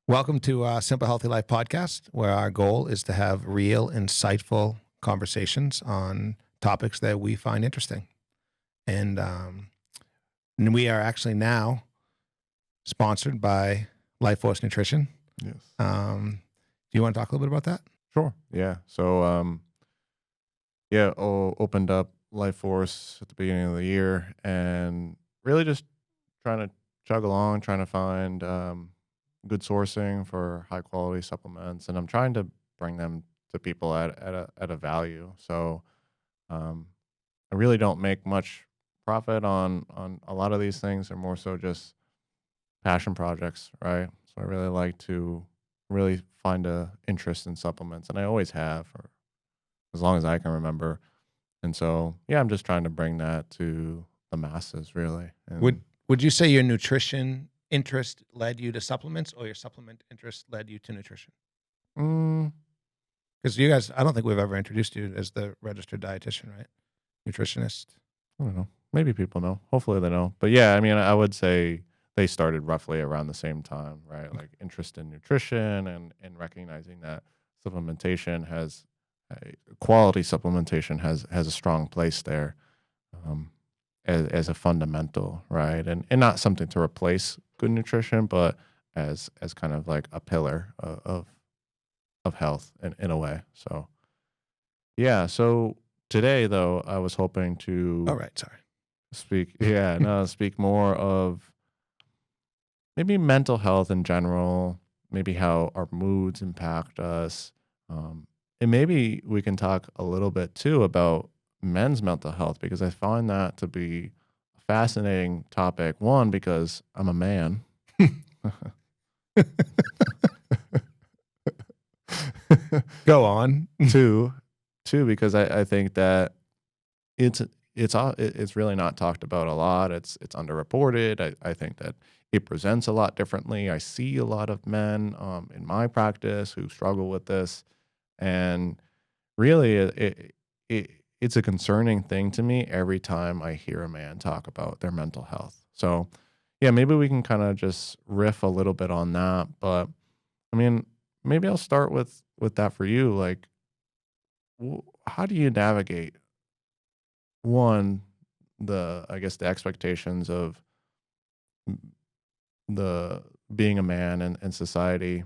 Welcome to Simple Healthy Life podcast, where our goal is to have real, insightful conversations on topics that we find interesting. And we are actually now sponsored by Life Force Nutrition. Yes. Do you want to talk a little bit about that? Sure. Yeah. So, opened up Life Force at the beginning of the year and really just trying to chug along, trying to find good sourcing for high quality supplements. And I'm trying to bring them to people at a value. So, I really don't make much profit on a lot of these things. They're more so just passion projects, right? So I really like to really find a interest in supplements, and I always have for as long as I can remember. And so, yeah, I'm just trying to bring that to the masses, really. Would And Would you say your nutrition interest led you to supplements, or your supplement interest led you to nutrition? mm, Because you guys, I don't think we've ever introduced you as the registered dietitian, right? Nutritionist. I don't know. Maybe people know. Hopefully, they know. But yeah, I mean, I would say they started roughly around the same time, right? Like interest in nutrition and recognizing that supplementation has quality supplementation has a strong place there. Um, as a fundamental, right? And not something to replace good nutrition, but as kind of like a pillar of health in a way. So yeah. So today though, I was hoping Oh, to right. Sorry. speak more of maybe mental health in general, maybe how our moods impact us. And maybe we can talk a little bit too about men's mental health because I find that to be a fascinating topic. One, because I'm a man. Go on. two, two, because I think that it's it's really not talked about a lot. It's underreported. I think that it presents a lot differently. I see a lot of men in my practice who struggle with this, and really it's a concerning thing to me every time I hear a man talk about their mental health. So yeah, maybe we can kind of just riff a little bit on that. But I mean, maybe I'll start with that for you. Like, how do you navigate one the I guess the expectations of the being a man and society,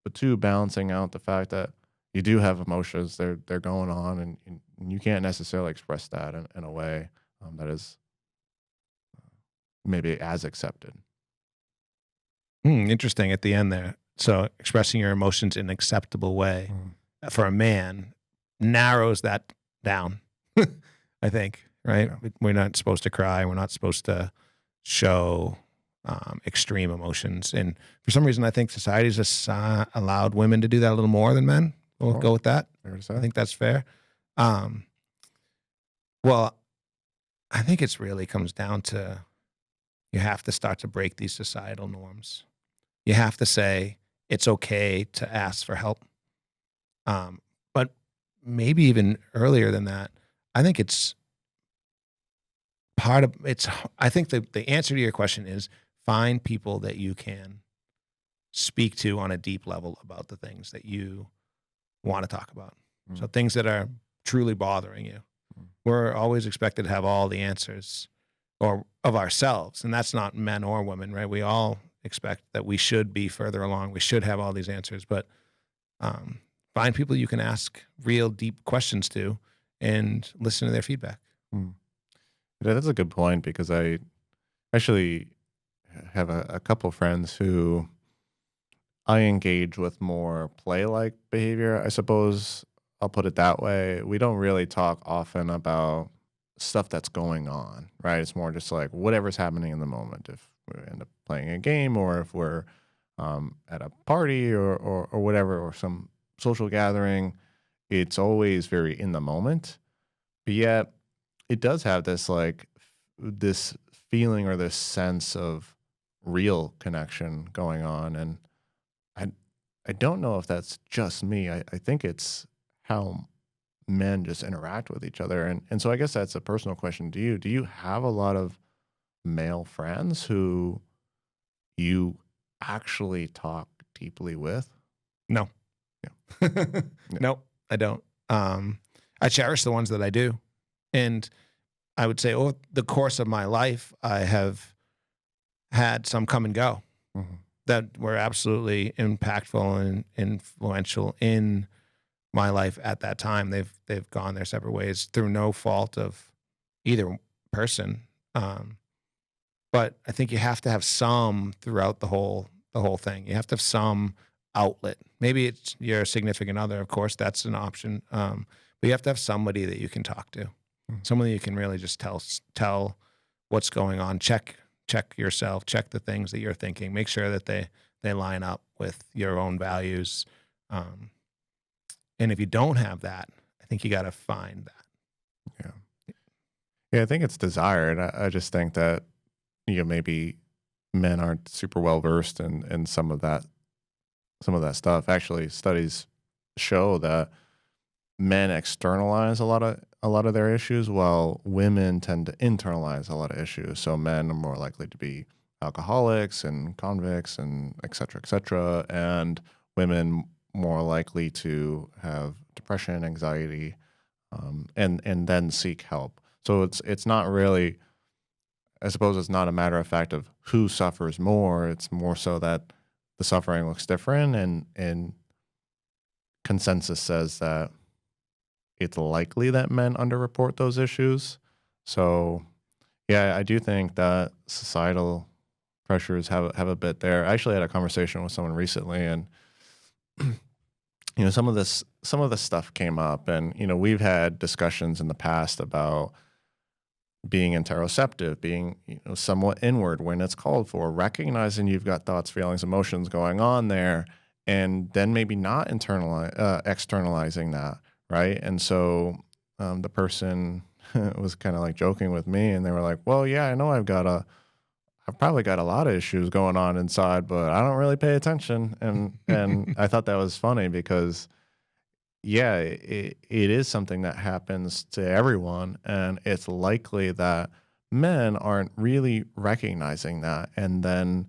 but two, balancing out the fact that you do have emotions, they're going on, and you can't necessarily express that in a way that is maybe as accepted. Interesting at the end there. So expressing your emotions in an acceptable way Mm. for a man narrows that down, I think, right? Yeah. We're not supposed to cry. We're not supposed to show extreme emotions. And for some reason, I think society's just allowed women to do that a little more than men. We'll Sure. go with that. Fair to I say. think that's fair. Um, well, I think it's really comes down to you have to start to break these societal norms. You have to say it's okay to ask for help. But maybe even earlier than that, I think it's part of it's. I think the answer to your question is find people that you can speak to on a deep level about the things that you want to talk about. So Mm. things that are truly bothering you. Mm. We're always expected to have all the answers or of ourselves, and that's not men or women, right? We all expect that we should be further along. We should have all these answers, but um, find people you can ask real deep questions to and listen to their feedback. Mm. Yeah, that's a good point because I actually have a couple friends who I engage with more play like behavior, I suppose I'll put it that way. We don't really talk often about stuff that's going on, right? It's more just like whatever's happening in the moment. If we end up playing a game or if we're at a party or whatever, or some social gathering, it's always very in the moment. But yet, it does have this this feeling or this sense of real connection going on. And I I don't know if that's just me. I think it's how men just interact with each other. And so I guess that's a personal question to you. Do you have a lot of male friends who you actually talk deeply with? No. Yeah. Yeah. Nope, I don't. I cherish the ones that I do. And I would say over the course of my life, I have had some come and go Mhm. that were absolutely impactful and influential in my life at that time. They've gone their separate ways through no fault of either person. Um, but I think you have to have some throughout the whole thing. You have to have some outlet. Maybe it's your significant other, of course, that's an option. But you have to have somebody that you can talk to, Mhm. someone that you can really just tell what's going on. Check yourself. Check the things that you're thinking. Make sure that they line up with your own values. Um, and if you don't have that, I think you got to find that. Yeah. Yeah, I think it's desired. I just think that, maybe men aren't super well versed in some of that stuff. Actually, studies show that men externalize a lot of their issues, while women tend to internalize a lot of issues. So men are more likely to be alcoholics and convicts and et cetera, and women more likely to have depression, anxiety, and then seek help. So it's not really, I suppose it's not a matter of fact of who suffers more. It's more so that the suffering looks different, and consensus says that it's likely that men underreport those issues. So, yeah, I do think that societal pressures have a bit there. I actually had a conversation with someone recently, and some of this stuff came up, and we've had discussions in the past about being interoceptive, being somewhat inward when it's called for, recognizing you've got thoughts, feelings, emotions going on there, and then maybe not externalizing that, right? And so the person was kind of like joking with me, and they were like, "Well, yeah, I know I've probably got a lot of issues going on inside, but I don't really pay attention." And I thought that was funny because yeah, it is something that happens to everyone, and it's likely that men aren't really recognizing that, and then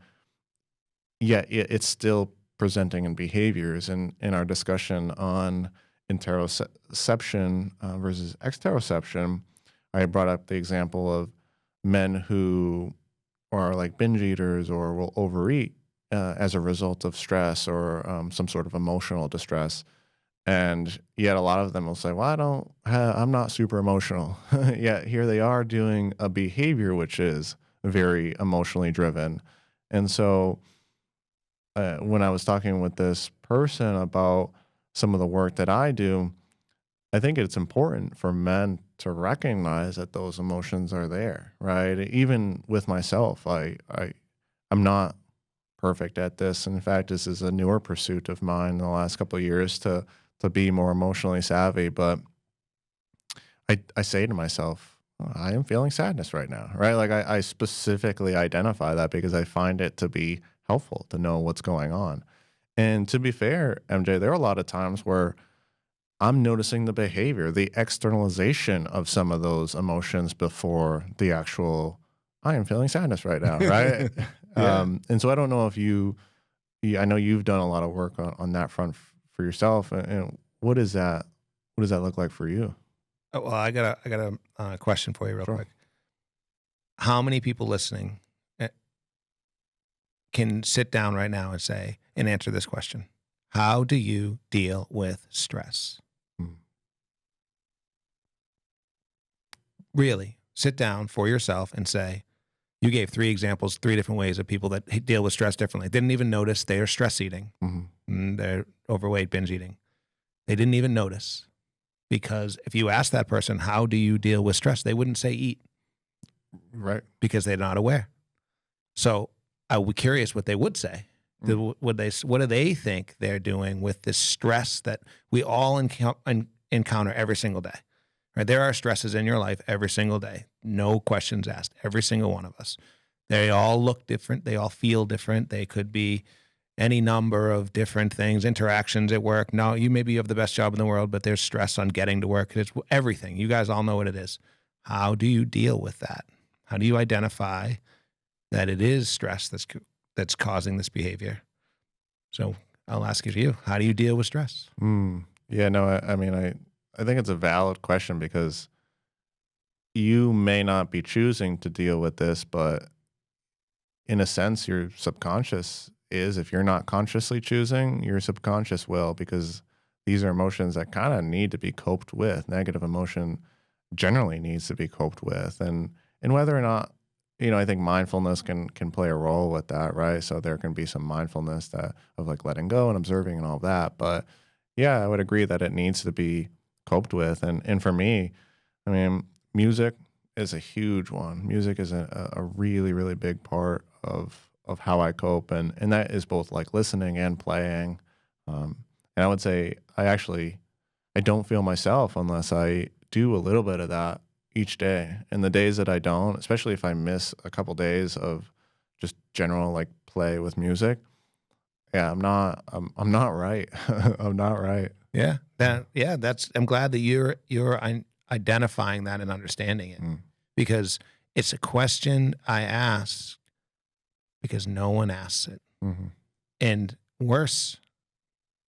yeah, it's still presenting in behaviors. And in our discussion on interoception versus exteroception, I brought up the example of men who are like binge eaters or will overeat as a result of stress or some sort of emotional distress, and yet a lot of them will say, "Well, I'm not super emotional." Yet here they are doing a behavior which is very emotionally driven. And so when I was talking with this person about some of the work that I do, I think it's important for men to recognize that those emotions are there, right? Even with myself, I'm not perfect at this. In fact, this is a newer pursuit of mine in the last couple of years to be more emotionally savvy. But I say to myself, "Oh, I am feeling sadness right now," right? Like I specifically identify that because I find it to be helpful to know what's going on. And to be fair, MJ, there are a lot of times where I'm noticing the behavior, the externalization of some of those emotions before the actual, I am feeling sadness right now, right? Yeah. And so I don't know if I know you've done a lot of work on that front for yourself. And what does that look like for you? Oh, well, I got a question for you, real Sure. quick. How many people listening eh, can sit down right now and say and answer this question? How do you deal with stress? Mm. Really, sit down for yourself and say, you gave three examples, three different ways of people that deal with stress differently. Didn't even notice they are stress eating, Mhm. and they're overweight, binge eating. They didn't even notice because if you ask that person, how do you deal with stress? They wouldn't say eat Right. because they're not aware. So I would be curious what they would say. Mm. What do they think they're doing with this stress that we all encounter every single day? Right? There are stresses in your life every single day. No questions asked. Every single one of us. They all look different. They all feel different. They could be any number of different things, interactions at work. No, maybe you have the best job in the world, but there's stress on getting to work. It's everything. You guys all know what it is. How do you deal with that? How do you identify that it is stress that's causing this behavior? So I'll ask it to you. How do you deal with stress? Yeah, no, I mean, I think it's a valid question because you may not be choosing to deal with this, but in a sense, your subconscious is. If you're not consciously choosing, your subconscious will, because these are emotions that kind of need to be coped with. Negative emotion generally needs to be coped with, and whether or not, I think mindfulness can play a role with that, right? So there can be some mindfulness that of like letting go and observing and all that. But yeah, I would agree that it needs to be coped with, and for me, I mean, music is a huge one. Music is a really, really big part of how I cope, and that is both like listening and playing. Um, and I would say I don't feel myself unless I do a little bit of that each day. And the days that I don't, especially if I miss a couple days of just general like play with music, yeah, I'm not right. I'm not right. Yeah. That's I'm glad that you're identifying that and understanding it, Mm, because it's a question I ask because no one asks it. mhm. And worse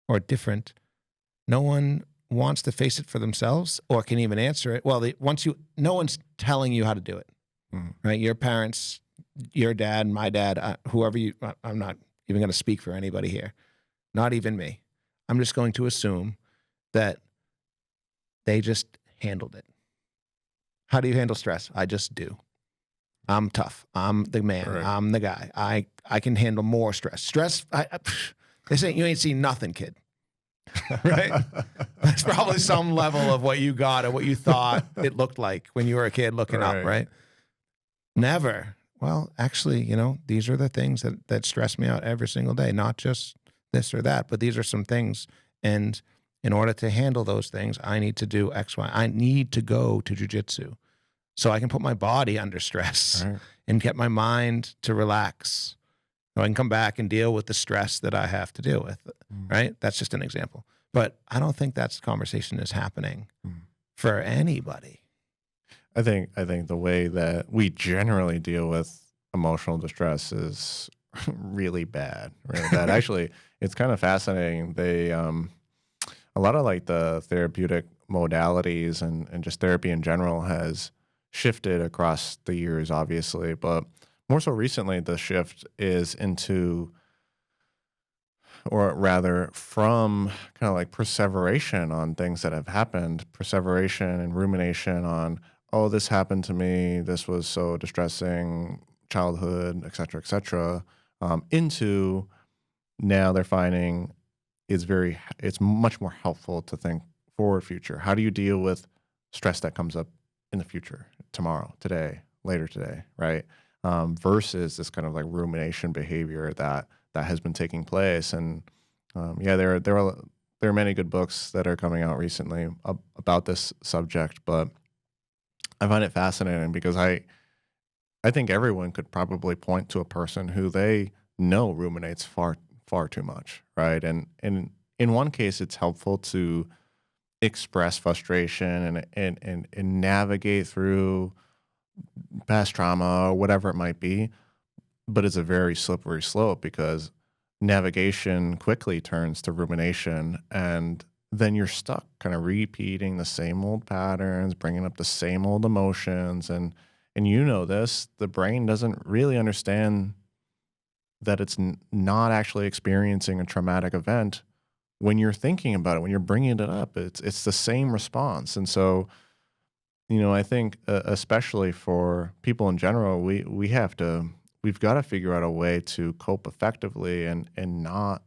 or different, no one wants to face it for themselves or can even answer it. Well, no one's telling you how to do it, Mm, right? Your parents, your dad, my dad, whoever I'm not even going to speak for anybody here, not even me. I'm just going to assume that they just handled it. How do you handle stress? I just do. I'm tough. I'm the man. right. I'm the guy. I can handle more stress. They say you ain't seen nothing, kid. Right? That's probably some level of what you got or what you thought it looked like when you were a kid looking up, Right. right? Never. Well, actually, these are the things that stress me out every single day, not just this or that, but these are some things. And in order to handle those things, I need to do X, Y. I need to go to jujitsu so I can put my body under stress Right. and get my mind to relax. So I can come back and deal with the stress that I have to deal with, Mm, right? That's just an example. But I don't think that conversation is happening mm. for anybody. I think the way that we generally deal with emotional distress is really bad, really bad. Actually, it's kind of fascinating. A lot of like the therapeutic modalities and just therapy in general has shifted across the years, obviously, but more so recently, the shift is into, or rather from kind of like perseveration on things that have happened, perseveration and rumination on, oh, this happened to me, this was so distressing, childhood, et cetera, into now they're finding it's much more helpful to think forward future. How do you deal with stress that comes up in the future, tomorrow, today, later today, right? Versus this kind of like rumination behavior that has been taking place. And yeah, there are many good books that are coming out recently about this subject, but I find it fascinating because I think everyone could probably point to a person who they know ruminates far too much, right? And in one case, it's helpful to express frustration and navigate through past trauma or whatever it might be, but it's a very slippery slope because navigation quickly turns to rumination, and then you're stuck kind of repeating the same old patterns, bringing up the same old emotions, and this, the brain doesn't really understand that it's not actually experiencing a traumatic event when you're thinking about it, when you're bringing it up. It's the same response. And so, I think especially for people in general, we've got to figure out a way to cope effectively and not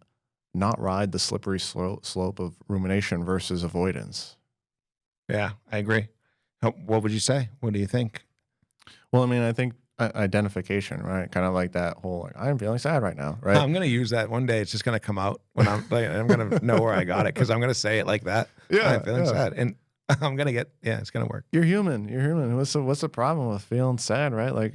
ride the slippery slope of rumination versus avoidance. Yeah, I agree. What would you say? What do you think? Well, I mean, I think identification, right? Kind of like that whole like I'm feeling sad right now, right? I'm going to use that one day. It's just going to come out when I'm going to know where I got it because I'm going to say it like that. I'm Yeah, feeling yeah. sad. And I'm going to it's going to work. You're human. You're human. What's the problem with feeling sad, right? Like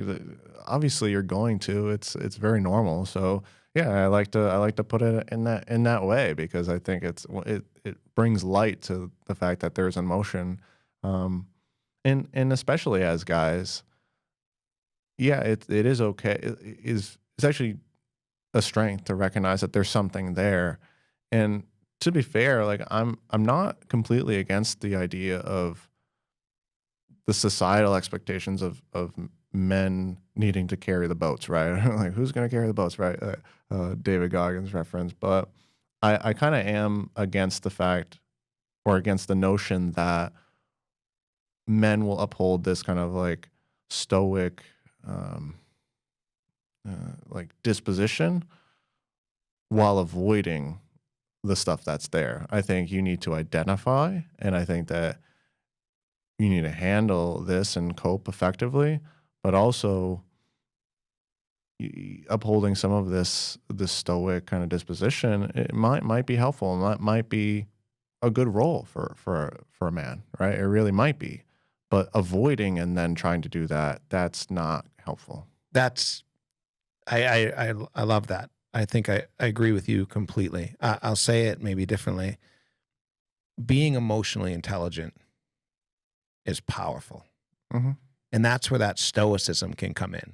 obviously you're going to. It's very normal. So yeah, I like to put it in that way because I think it brings light to the fact that there's emotion, um, and especially as guys, yeah, it is okay. It's actually a strength to recognize that there's something there. And to be fair, like I'm not completely against the idea of the societal expectations of men needing to carry the boats, right? Like who's going to carry the boats, right? David Goggins reference, but I kind of am against the fact or against the notion that men will uphold this kind of like stoic, um, like disposition while avoiding the stuff that's there. I think you need to identify, and I think that you need to handle this and cope effectively, but also upholding some of this stoic kind of disposition. It might be helpful. Might be a good role for a man, right? It really might be, but avoiding and then trying to do that, that's not helpful. That's I love that. I think I agree with you completely. I'll say it maybe differently. Being emotionally intelligent is powerful. Hmm. And that's where that stoicism can come in.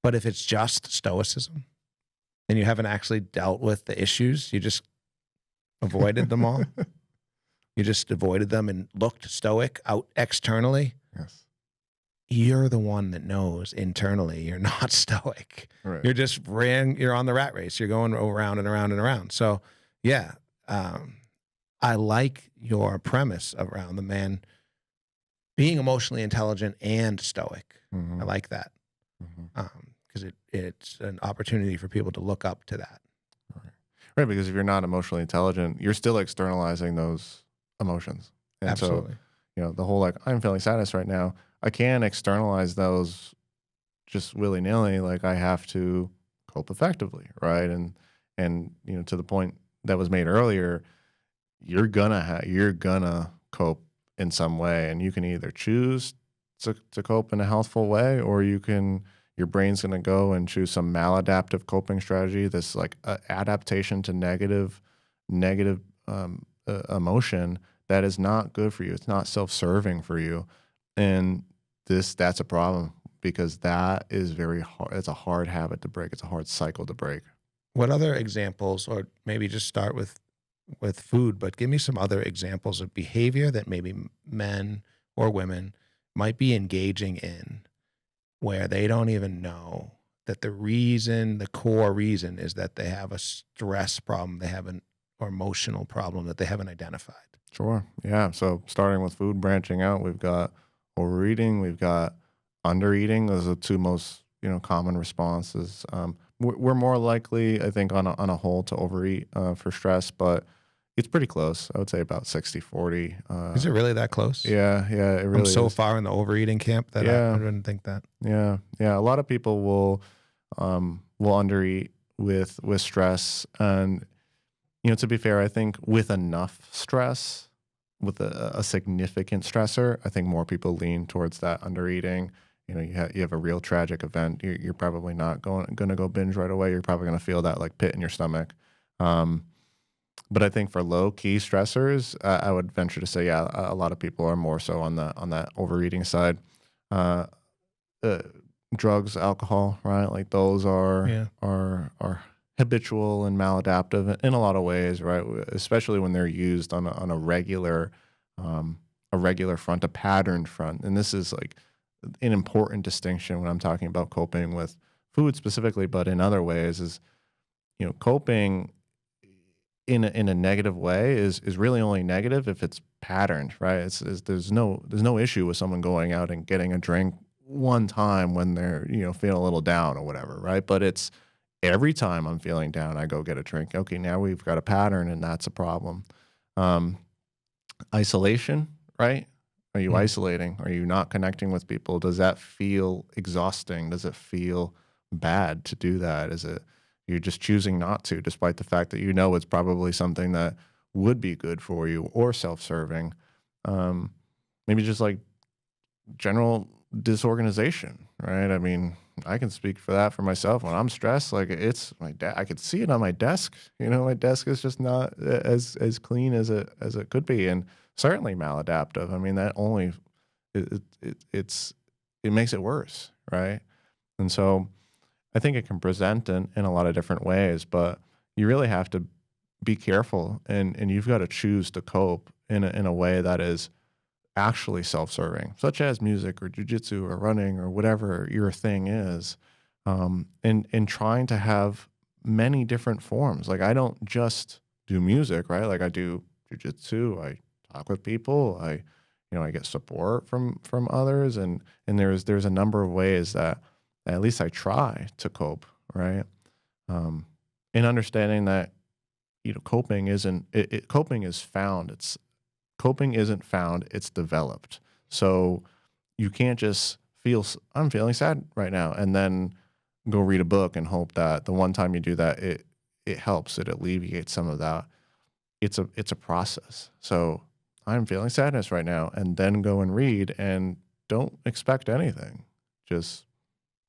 But if it's just stoicism and you haven't actually dealt with the issues, you just avoided them all. You just avoided them and looked stoic out externally. Yes. You're the one that knows internally you're not stoic. Right. You're on the rat race. You're going around and around and around. So yeah, I like your premise around the man being emotionally intelligent and stoic. Hmm. I like that. Hmm. Because it's an opportunity for people to look up to that. Right. Right. Because if you're not emotionally intelligent, you're still externalizing those emotions. And so, Absolutely. the whole like, I'm feeling sadness right now, I can't externalize those just willy nilly. Like I have to cope effectively. Right. And, to the point that was made earlier, you're gonna cope in some way. And you can either choose to cope in a healthful way, or your brain's going to go and choose some maladaptive coping strategy. This like adaptation to negative emotion that is not good for you. It's not self-serving for you. And that's a problem because that is very hard. It's a hard habit to break. It's a hard cycle to break. What other examples, or maybe just start with food, but give me some other examples of behavior that maybe men or women might be engaging in where they don't even know that the core reason is that they have a stress problem, they have an or emotional problem that they haven't identified. Sure. Yeah. So starting with food, branching out, we've got overeating, we've got undereating. Those are the two most common responses. We're more likely, I think, on a whole, to overeat for stress, but it's pretty close. I would say about 60-40. Is it really that close? Yeah. Yeah. It I'm really so is. far in the overeating camp that I Yeah. didn't think that. Yeah. Yeah. A lot of people will undereat with stress, and to be fair, I think with enough stress, with a significant stressor, I think more people lean towards that undereating. You have a real tragic event. You're probably not going to go binge right away. You're probably going to feel that like pit in your stomach. But I think for low key stressors, I would venture to say, yeah, a lot of people are more so on that overeating side. Uh, uh, Drugs, alcohol, right? Like those Yeah. are habitual and maladaptive in a lot of ways, right? Especially when they're used on a regular front, a patterned front. And this is like an important distinction when I'm talking about coping with food specifically, but in other ways is coping in a negative way is really only negative if it's patterned, right? There's no issue with someone going out and getting a drink one time when they're feeling a little down or whatever, right? But it's every time I'm feeling down, I go get a drink. Okay, now we've got a pattern, and that's a problem. Um, Isolation, right? Are you isolating? Are you not connecting with people? Does that feel exhausting? Does it feel bad to do that? Is it you're just choosing not to, despite the fact that it's probably something that would be good for you or self-serving? Maybe just like general disorganization, right? I mean, I can speak for that for myself. When I'm stressed, like it's I could see it on my desk. My desk is just not as clean as it could be, and certainly maladaptive. I mean, that only it makes it worse, right? And so I think it can present in a lot of different ways, but you really have to be careful, and you've got to choose to cope in a way that is actually self-serving, such as music or jujitsu or running or whatever your thing is, and trying to have many different forms. Like I don't just do music, right? Like I do jujitsu. I talk with people. I get support from others, and there's a number of ways that at least I try to cope, right? Um, and understanding that coping isn't coping is found. It's coping isn't found, it's developed. So you can't just I'm feeling sad right now and then go read a book and hope that the one time you do that it helps, it alleviates some of that. It's a process. So I'm feeling sadness right now and then go and read and don't expect anything. Just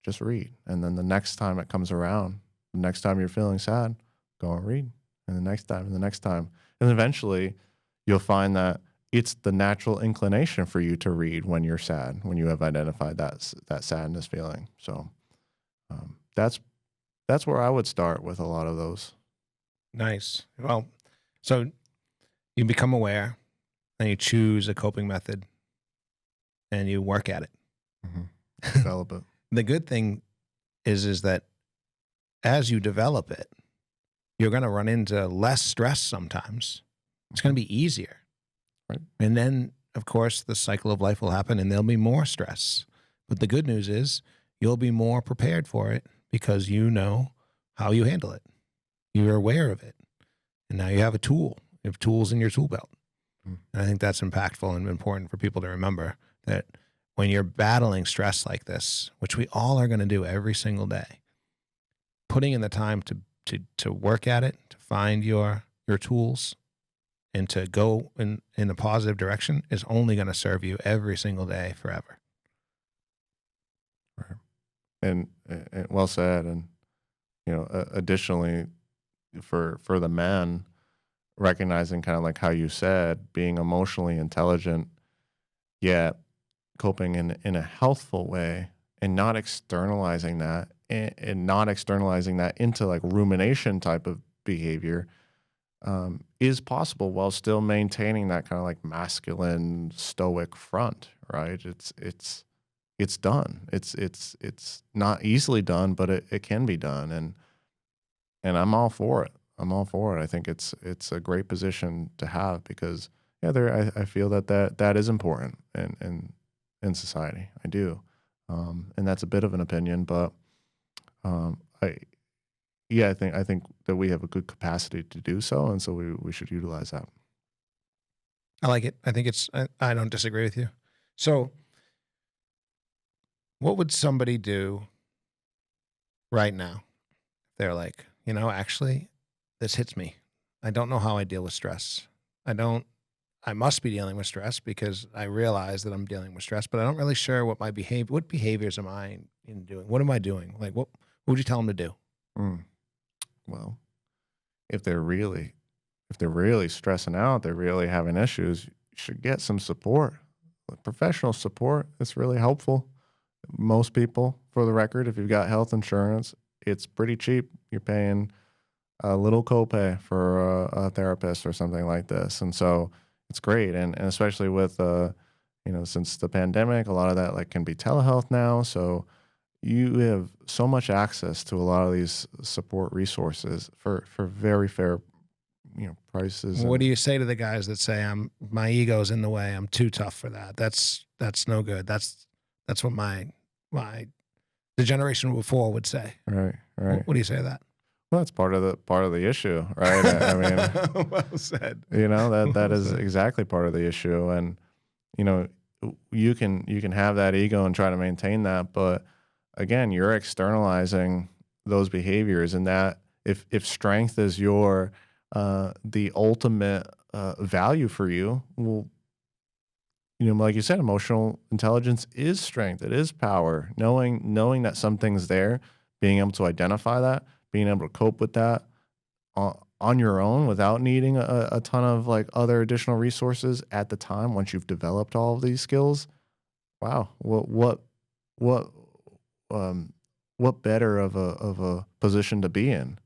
just read. And then the next time it comes around, the next time you're feeling sad, go and read. And the next time and the next time. And eventually you'll find that it's the natural inclination for you to read when you're sad, when you have identified that sadness feeling. So that's where I would start with a lot of those. Nice. Well, so you become aware, and you choose a coping method, and you work at it. Develop it. The good thing is that as you develop it, you're going to run into less stress sometimes. It's going to be easier. Right. And then, of course, the cycle of life will happen and there'll be more stress. But the good news is you'll be more prepared for it because you know how you handle it. You're aware of it. And now you have a tool. You have tools in your tool belt. And I think that's impactful and important for people to remember that when you're battling stress like this, which we all are going to do every single day, putting in the time to work at it, to find your tools, and to go in a positive direction is only going to serve you every single day forever. Right. And well said. And additionally, for the men, recognizing kind of like how you said, being emotionally intelligent, yet coping in a healthful way, and not externalizing that, and not externalizing that into like rumination type of behavior, is possible while still maintaining that kind of like masculine stoic front, right? It's done. It's not easily done, but it can be done, and I'm all for it. I'm all for it. I think it's a great position to have because I feel that is important in society. I do, and that's a bit of an opinion, but I I think that we have a good capacity to do so, and so we should utilize that. I like it. I think I don't disagree with you. So, what would somebody do right now? They're like, actually, this hits me. I don't know how I deal with stress. I must be dealing with stress because I realize that I'm dealing with stress, but I don't really sure what behaviors am I in doing? What am I doing? Like, what would you tell them to do? Mm. Well, if they're really stressing out, they're really having issues, you should get some support. Like professional support, it's really helpful. Most people, for the record, if you've got health insurance, it's pretty cheap. You're paying a little copay for a therapist or something like this. And so it's great. And especially with, since the pandemic, a lot of that like can be telehealth now. So you have so much access to a lot of these support resources for very fair, prices. What And do you say to the guys that say my ego's in the way? I'm too tough for that. That's no good. That's what the generation before would say. right, right. What do you say to that? Well, that's part of the issue, right? I mean, Well said. that Well is said. exactly part of the issue. And you know, you can have that ego and try to maintain that, but again, you're externalizing those behaviors, and that if strength is your the ultimate value for you, well, like you said, emotional intelligence is strength. It is power. Knowing that something's there, being able to identify that, being able to cope with that on your own without needing a ton of like other additional resources at the time once you've developed all of these skills. Wow, what um what better of a position to be in?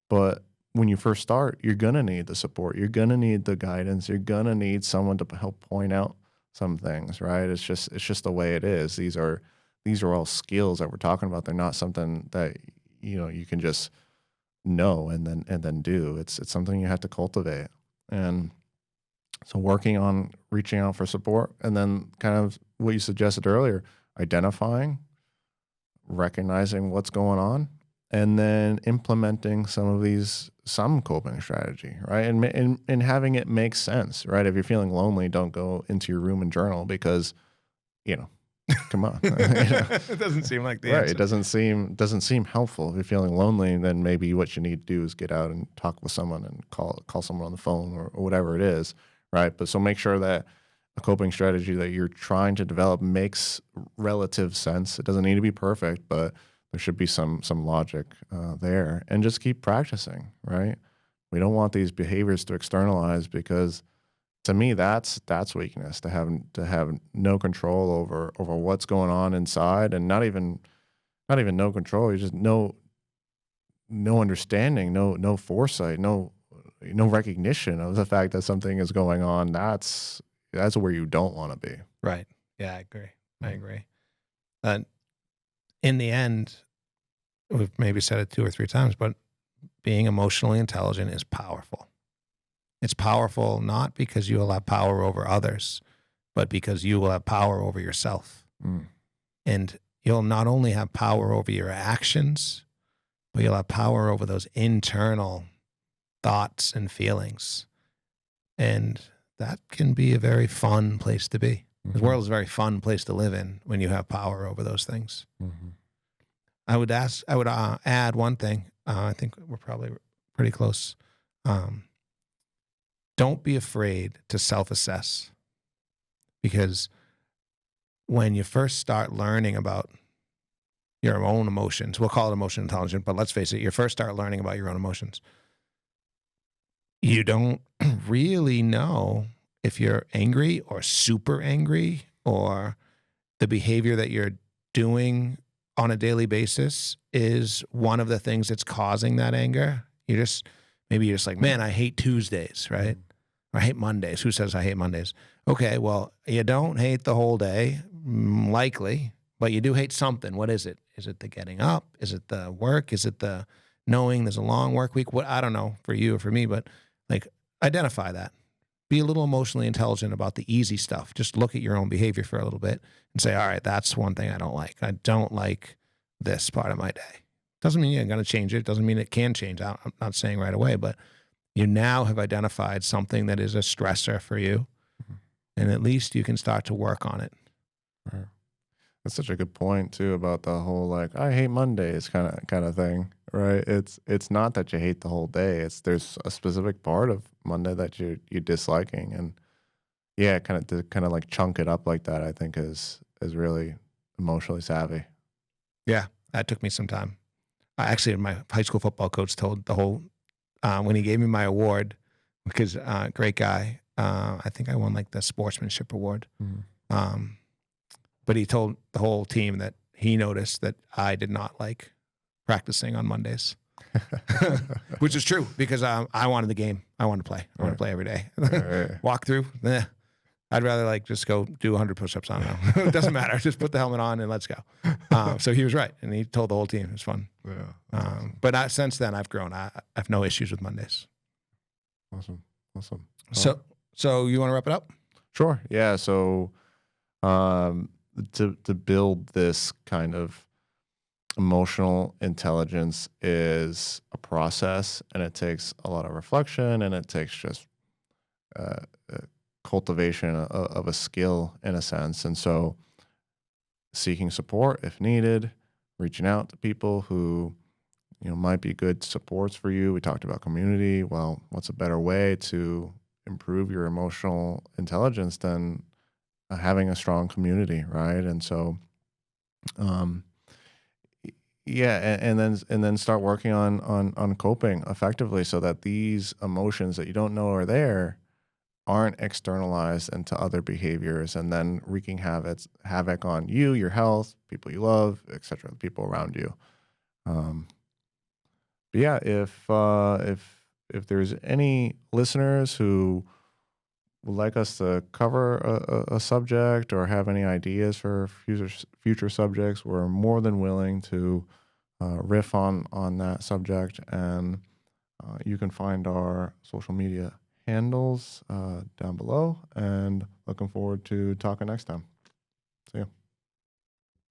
But when you first start, you're gonna need the support. You're gonna need the guidance. You're gonna need someone to help point out some things, right? It's just the way it is. These are all skills that we're talking about. They're not something that you can just know and then do. It's something you have to cultivate. And so working on reaching out for support, and then kind of what you suggested earlier, identifying, recognizing what's going on, and then implementing some coping strategy, right? And having it make sense, right? If you're feeling lonely, don't go into your room and journal because, you know, come on. It doesn't seem like the Right. It answer. doesn't seem helpful. If you're feeling lonely, then maybe what you need to do is get out and talk with someone and call someone on the phone or whatever it is, right? But so make sure that a coping strategy that you're trying to develop makes relative sense. It doesn't need to be perfect, but there should be some logic there, and just keep practicing, right? We don't want these behaviors to externalize because to me that's weakness, to have no control over what's going on inside, and not even no control. You just no understanding, no foresight, no recognition of the fact that something is going on. That's where you don't want to be. Right. Yeah, I agree. I Mm. agree. Uh, in the end, we've maybe said it 2 or 3 times, but being emotionally intelligent is powerful. It's powerful not because you will have power over others, but because you will have power over yourself. Mm. And you'll not only have power over your actions, but you'll have power over those internal thoughts and feelings. And that can be a very fun place to be. The Mhm. world is a very fun place to live in when you have power over those things. Mhm. I would add one thing. I think we're probably pretty close. Um, don't be afraid to self assess, because when you first start learning about your own emotions, we'll call it emotion intelligence, but let's face it, you first start learning about your own emotions. You don't really know if you're angry or super angry, or the behavior that you're doing on a daily basis is one of the things that's causing that anger. Maybe you're just like, man, I hate Tuesdays, right? Or I hate Mondays. Who says I hate Mondays? Okay, well, you don't hate the whole day, likely, but you do hate something. What is it? Is it the getting up? Is it the work? Is it the knowing there's a long work week? What, I don't know for you or for me, but like, identify that. Be a little emotionally intelligent about the easy stuff. Just look at your own behavior for a little bit and say, all right, that's one thing I don't like. I don't like this part of my day. Doesn't mean you're going to change it. Doesn't mean it can change. I'm not saying right away, but you now have identified something that is a stressor for you, and at least you can start to work on it. Right. That's such a good point too about the whole like I hate Mondays kind of thing, right? It's not that you hate the whole day. There's a specific part of Monday that you're disliking, and yeah, kind of like chunk it up like that. I think is really emotionally savvy. Yeah, that took me some time. Actually, my high school football coach told the whole when he gave me my award, because great guy. I think I won like the sportsmanship award. Mhm. Um, but he told the whole team that he noticed that I did not like practicing on Mondays, which is true because I wanted the game. I wanted to play. I want to Right. play every day. Right. Walk through. I'd rather like just go do 100 push-ups. I don't know. It doesn't matter. Just put the helmet on and let's go. So he was right, and he told the whole team it was fun. Yeah. That's But since then, I've grown. I have no issues with Mondays. awesome. Awesome. So, so you want to wrap it up? Sure. Yeah. So, um, to build this kind of emotional intelligence is a process, and it takes a lot of reflection, and it takes just uh, uh, cultivation of a skill in a sense. And so, seeking support if needed, reaching out to people who might be good supports for you. We talked about community. Well, what's a better way to improve your emotional intelligence than having a strong community, right? And so, um, yeah, and then start working on coping effectively so that these emotions that you don't know are there aren't externalized into other behaviors and then wreaking havoc on you, your health, people you love, etc., people around you. Um, but yeah, if there's any listeners who would like us to cover a subject or have any ideas for future subjects, we're more than willing to riff on that subject. And you can find our social media handles down below. And looking forward to talking next time.